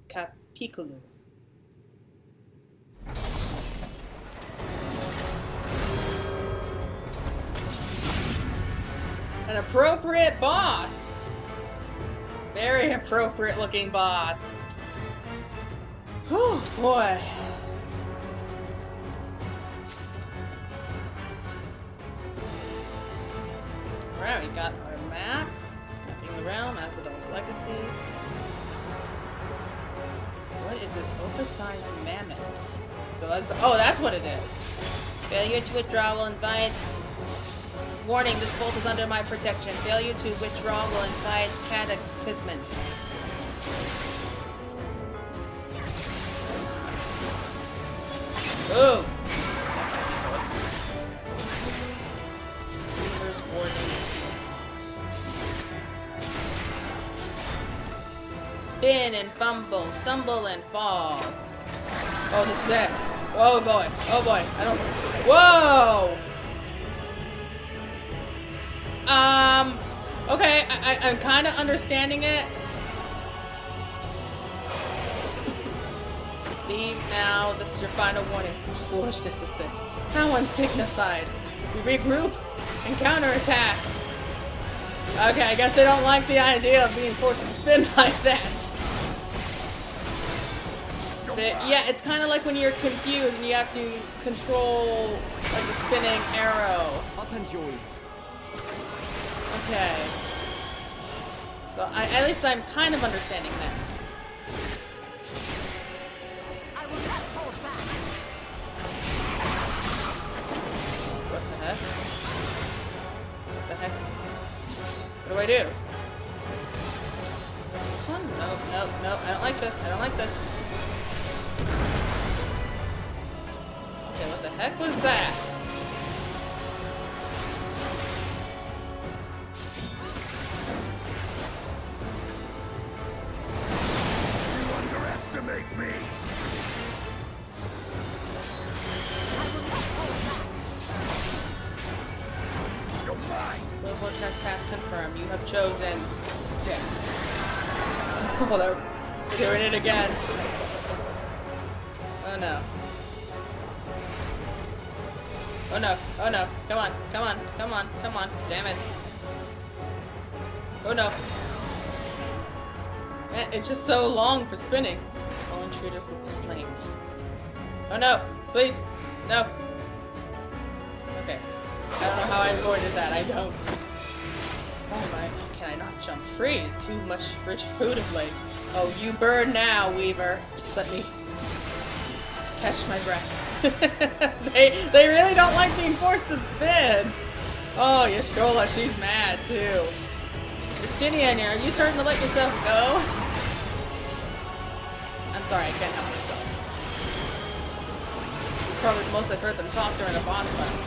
Capiculu. An appropriate boss! Very appropriate looking boss. Oh boy. Alright, we got our map. Mapping the realm, Alzadaal's legacy. What is this oversized mammoth? So that's what it is. Failure to withdraw will invite... Warning, this vault is under my protection. Failure to withdraw will invite cataclysm. Ooh! Reaper's warning. Spin and fumble, stumble and fall. Oh, this is it. Oh boy. Oh boy. I don't... Whoa! Okay, I'm kind of understanding it. Leave now. This is your final warning. What foolishness is this? How undignified. We regroup and counterattack. Okay, I guess they don't like the idea of being forced to spin like that. Yeah, it's kind of like when you're confused and you have to control like the spinning arrow. I'll tend to your wounds. Okay. So at least I'm kind of understanding that. I will not hold back. What the heck? What the heck? What do I do? This one? Nope, nope, nope. I don't like this. I don't like this. Okay, what the heck was that? Underestimate me. You're mine. Willful trespass confirmed. You have chosen. Yeah. Oh, they're doing it again. Oh no. Oh no. Oh no. Come on. Come on. Come on. Come on. Damn it. Oh no. Man, it's just so long for spinning. All intruders will be slain. Oh no! Please! No! Okay. I don't know how I avoided that. I don't. Oh my. Can I not jump free? Too much rich food of late. Oh, you burn now, Weaver. Just let me catch my breath. they really don't like being forced to spin. Oh, Yastrola, she's mad too. Justinian, are you starting to let yourself go? I'm sorry, I can't help myself. It's probably the most I've heard them talk during a boss fight.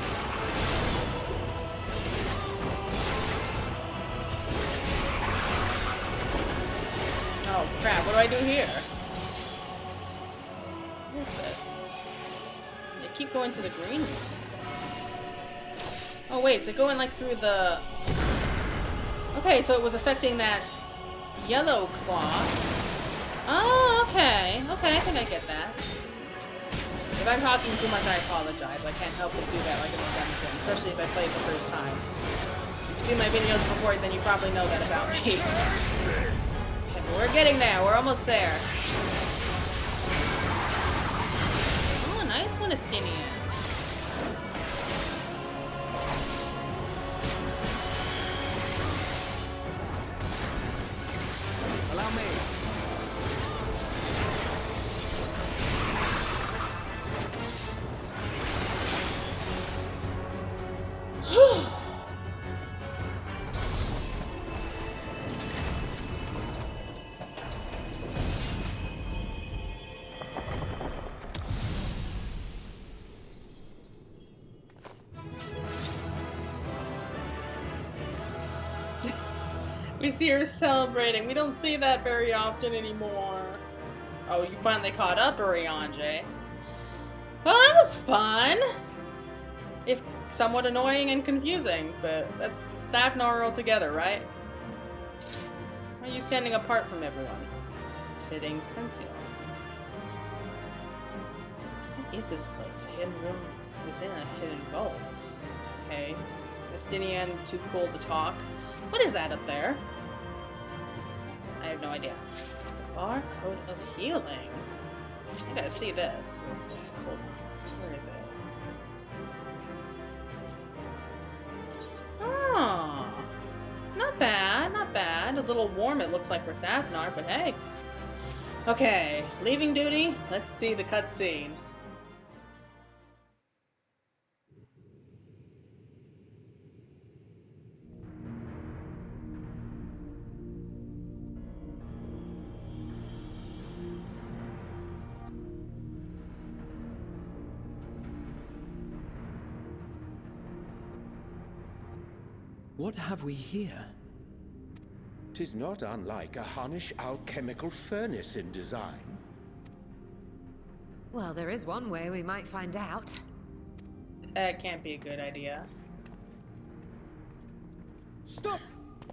Oh crap, what do I do here? What is this? I keep going to the green. Oh wait, is it going like through the... Okay, so it was affecting that yellow claw. Oh, okay. Okay, I think I get that. If I'm talking too much, I apologize. I can't help but do that like in a dungeon, especially if I play it the first time. If you've seen my videos before, then you probably know that about me. Okay, we're getting there. We're almost there. Oh, nice one, Estinian. Allow me. We see her celebrating. We don't see that very often anymore. Oh, you finally caught up, Urianger. Well, that was fun. If somewhat annoying and confusing, but that's Thavnar altogether, right? Why are you standing apart from everyone? Fitting Sentinel. What is this place? A hidden room within a hidden vault. Okay. Justinian, too cool to talk. What is that up there? I have no idea. The barcode of healing. I gotta see this. Hold on. Where is it? Oh, not bad, not bad. A little warm it looks like for Thavnar, but hey. Okay, leaving duty. Let's see the cutscene. What have we here? 'Tis not unlike a Hunnish alchemical furnace in design. Well, there is one way we might find out. That can't be a good idea. Stop!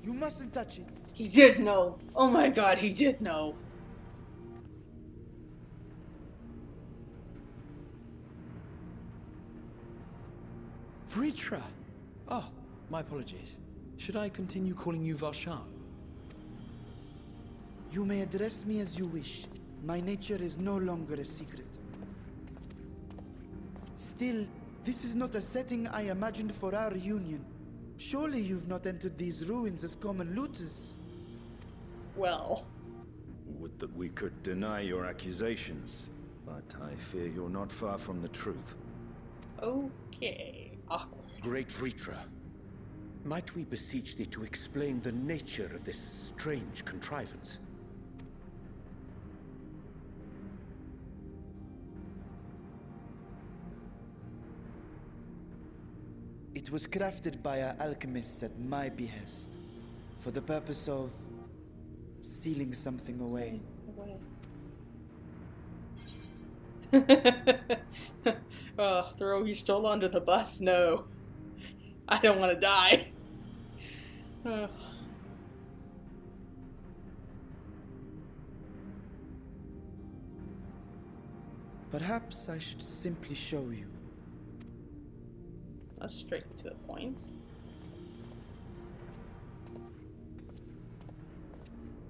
You mustn't touch it. He did know. Oh my god, he did know. Vritra! Oh, my apologies. Should I continue calling you Varshar? You may address me as you wish. My nature is no longer a secret. Still, this is not a setting I imagined for our union. Surely you've not entered these ruins as common looters. Well. Would that we could deny your accusations, but I fear you're not far from the truth. Okay. Awkward. Great Vritra, might we beseech thee to explain the nature of this strange contrivance? It was crafted by our alchemists at my behest, for the purpose of sealing something away. Oh, throw you stole under the bus? No. I don't want to die. Oh. Perhaps I should simply show you. That's straight to the point.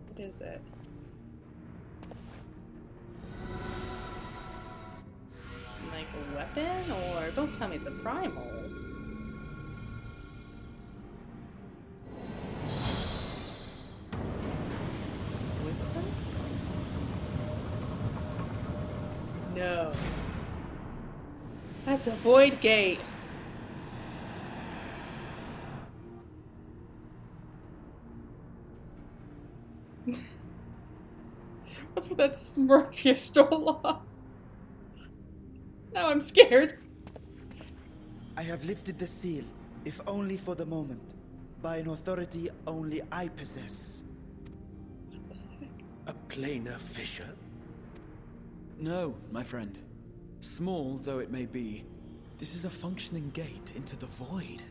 What is it? Like a weapon? Or don't tell me it's a primal. Woodson? No. That's a void gate. What's with that smirk you stole off? Now I'm scared. I have lifted the seal, if only for the moment, by an authority only I possess. A planar fissure? No, my friend. Small though it may be, this is a functioning gate into the void.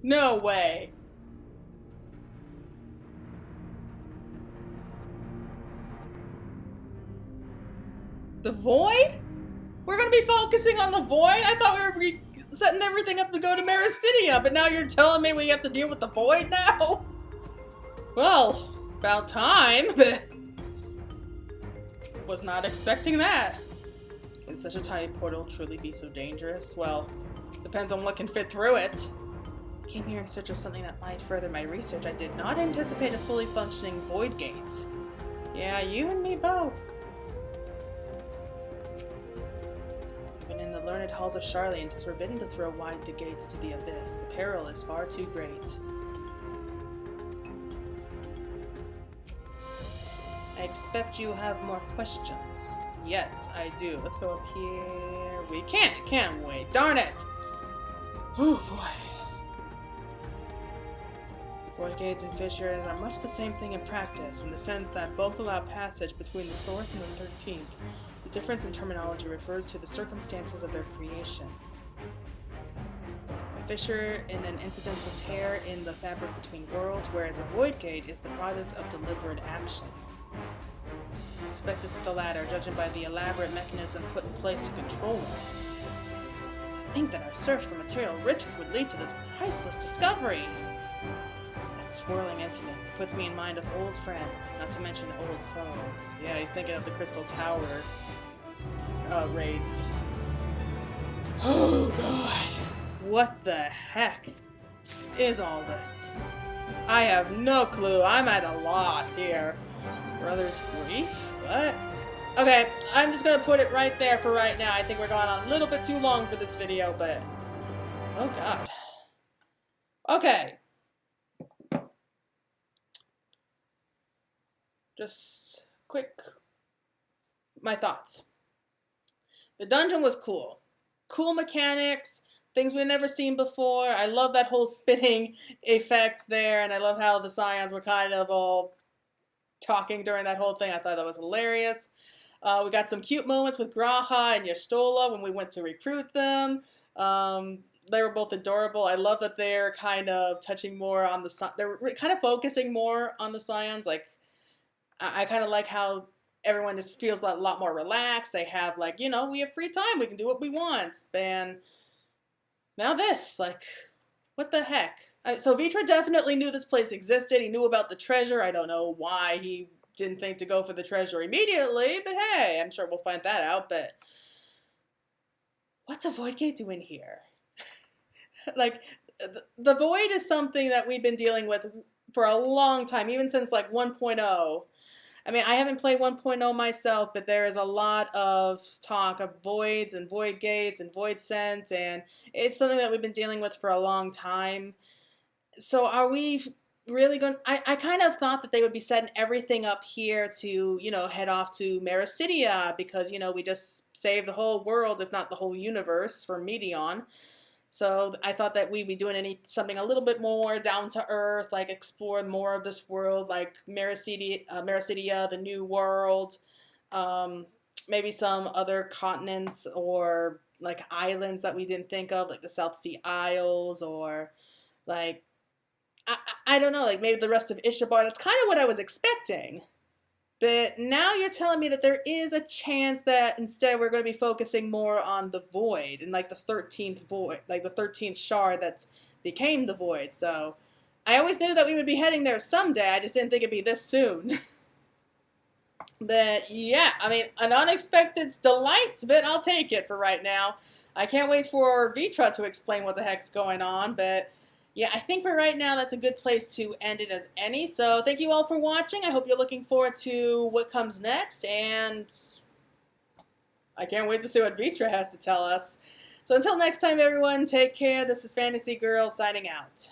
No way. The void? We're gonna be focusing on the void? I thought we were setting everything up to go to Mericidia, but now you're telling me we have to deal with the void now? Well, about time, but was not expecting that. Can such a tiny portal truly be so dangerous? Well, depends on what can fit through it. I came here in search of something that might further my research. I did not anticipate a fully functioning void gate. Yeah, you and me both. Even in the learned halls of Charlian, it is forbidden to throw wide the gates to the abyss. The peril is far too great. I expect you have more questions. Yes, I do. Let's go up here. We can't we? Darn it! Oh boy. Void gates and fissures are much the same thing in practice, in the sense that both allow passage between the source and the 13th. The difference in terminology refers to the circumstances of their creation. A fissure in an incidental tear in the fabric between worlds, whereas a void gate is the product of deliberate action. I suspect this is the latter, judging by the elaborate mechanism put in place to control us. I think that our search for material riches would lead to this priceless discovery. That swirling emptiness puts me in mind of old friends, not to mention old foes. Yeah, he's thinking of the Crystal Tower raids. Oh god. What the heck is all this? I have no clue. I'm at a loss here. Brother's grief? What? Okay, I'm just gonna put it right there for right now. I think we're going on a little bit too long for this video, but... oh god. Okay. Just quick... my thoughts. The dungeon was cool. Cool mechanics, things we've never seen before. I love that whole spinning effect there, and I love how the Scions were kind of all talking during that whole thing. I thought that was hilarious. We got some cute moments with Graha and Y'shtola when we went to recruit them. They were both adorable. I love that they're kind of touching more on the... they're kind of focusing more on the Scions. Like, I kind of like how everyone just feels a lot more relaxed. They have, like, you know, we have free time. We can do what we want. And now this, like, what the heck? So Vitra definitely knew this place existed. He knew about the treasure. I don't know why he didn't think to go for the treasure immediately, but hey, I'm sure we'll find that out. But what's a void gate doing here? Like, the void is something that we've been dealing with for a long time, even since like 1.0. I mean, I haven't played 1.0 myself, but there is a lot of talk of voids and void gates and void scent, and it's something that we've been dealing with for a long time. So are we really going... I kind of thought that they would be setting everything up here to, you know, head off to Mericidia, because, you know, we just saved the whole world, if not the whole universe, for Medion. So I thought that we'd be doing something a little bit more down to earth, like explore more of this world, like Mericidia, the New World, maybe some other continents or like islands that we didn't think of, like the South Sea Isles, or like, I don't know, like maybe the rest of Ishabar. That's kind of what I was expecting. But now you're telling me that there is a chance that instead we're going to be focusing more on the void and like the 13th void, like the 13th shard that became the void. So I always knew that we would be heading there someday. I just didn't think it'd be this soon. But yeah, I mean, an unexpected delight, but I'll take it for right now. I can't wait for Vitra to explain what the heck's going on, but yeah, I think for right now, that's a good place to end it as any. So thank you all for watching. I hope you're looking forward to what comes next. And I can't wait to see what Vitra has to tell us. So until next time, everyone, take care. This is Fantasy Girl signing out.